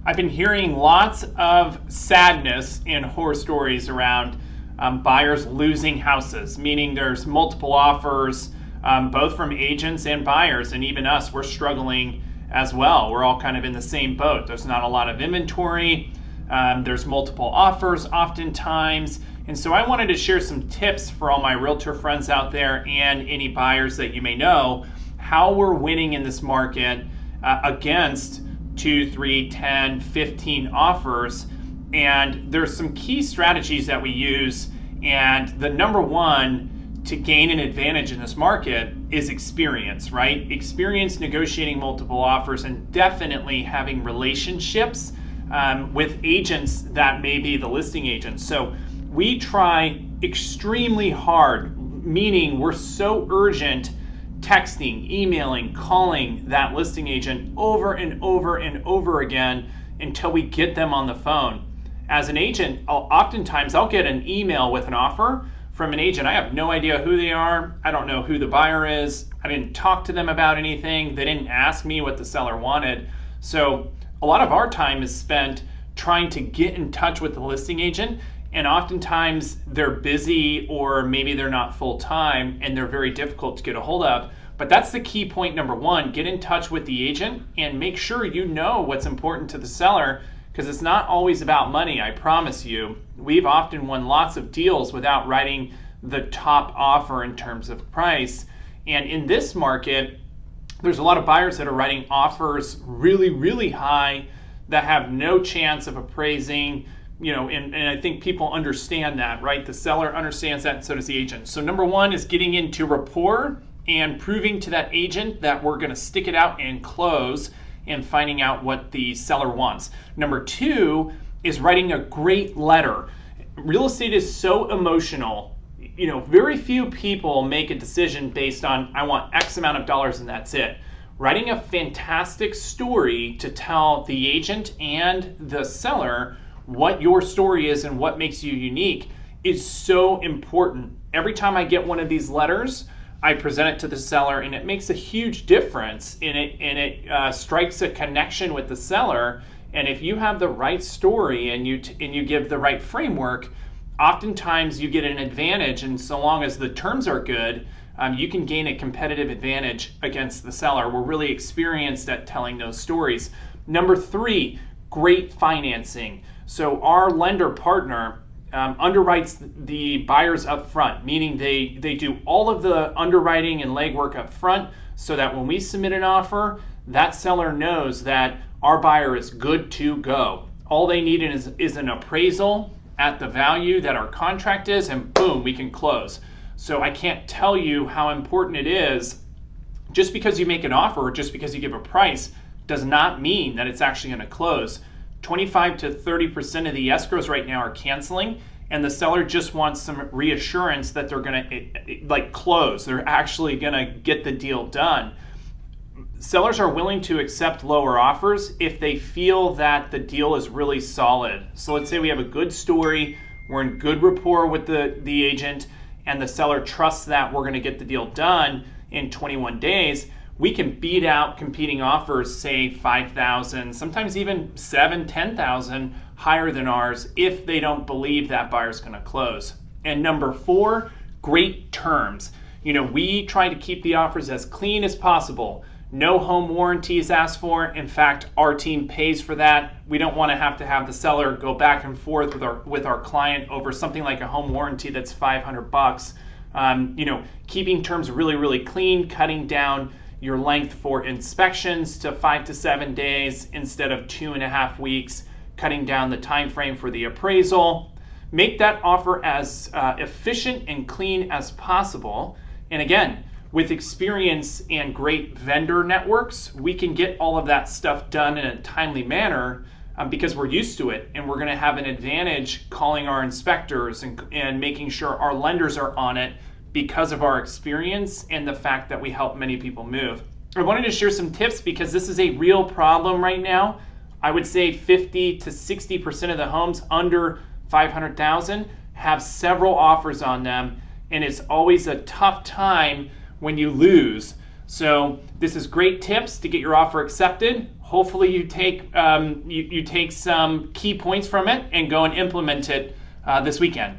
I've been hearing lots of sadness and horror stories around buyers losing houses, meaning there's multiple offers, both from agents and buyers, and even us, we're struggling as well. We're all kind of in the same boat. There's not a lot of inventory. There's multiple offers oftentimes. And so I wanted to share some tips for all my realtor friends out there and any buyers that you may know, how we're winning in this market against 2, 3, 10, 15 offers. And there's some key strategies that we use. And the number one to gain an advantage in this market is experience, right? Experience negotiating multiple offers and definitely having relationships with agents that may be the listing agents. So we try extremely hard, meaning we're so urgent, texting, emailing, calling that listing agent over and over and over again until we get them on the phone. As an agent, oftentimes I'll get an email with an offer from an agent. I have no idea who they are. I don't know who the buyer is. I didn't talk to them about anything. They didn't ask me what the seller wanted. So a lot of our time is spent trying to get in touch with the listing agent, and oftentimes they're busy or maybe they're not full-time and they're very difficult to get a hold of. But that's the key point number one. Get in touch with the agent and make sure you know what's important to the seller, because it's not always about money, I promise you. We've often won lots of deals without writing the top offer in terms of price. And in this market, there's a lot of buyers that are writing offers really, really high that have no chance of appraising, and I think people understand that, right? The seller understands that, and so does the agent. So number one is getting into rapport and proving to that agent that we're gonna stick it out and close, and finding out what the seller wants. Number two is writing a great letter. Real estate is so emotional. Very few people make a decision based on, I want X amount of dollars and that's it. Writing a fantastic story to tell the agent and the seller what your story is and what makes you unique is so important. Every time I get one of these letters, I present it to the seller, and it makes a huge difference in it, and it strikes a connection with the seller. And if you have the right story and you give the right framework, oftentimes you get an advantage. And so long as the terms are good, you can gain a competitive advantage against the seller. We're really experienced at telling those stories. Number three, great financing. So our lender partner underwrites the buyers up front, meaning they do all of the underwriting and legwork up front, so that when we submit an offer, that seller knows that our buyer is good to go. All they need is an appraisal at the value that our contract is, and boom, we can close. So I can't tell you how important it is. Just because you make an offer or just because you give a price does not mean that it's actually going to close. 25 to 30% of the escrows right now are canceling, and the seller just wants some reassurance that they're going to close. They're actually going to get the deal done. Sellers are willing to accept lower offers if they feel that the deal is really solid. So let's say we have a good story, we're in good rapport with the agent, and the seller trusts that we're going to get the deal done in 21 days. We can beat out competing offers, say 5,000, sometimes even 7,000, 10,000 higher than ours if they don't believe that buyer's going to close. And number four, great terms. We try to keep the offers as clean as possible. No home warranty is asked for. In fact, our team pays for that. We don't want to have the seller go back and forth with our client over something like a home warranty that's $500. Keeping terms really, really clean, cutting down your length for inspections to 5 to 7 days instead of 2.5 weeks, cutting down the time frame for the appraisal. Make that offer as efficient and clean as possible. And again, with experience and great vendor networks, we can get all of that stuff done in a timely manner because we're used to it, and we're going to have an advantage calling our inspectors and making sure our lenders are on it because of our experience and the fact that we help many people move. I wanted to share some tips because this is a real problem right now. I would say 50 to 60% of the homes under 500,000 have several offers on them, and it's always a tough time when you lose. So this is great tips to get your offer accepted. hopefully you take some key points from it and go and implement it this weekend.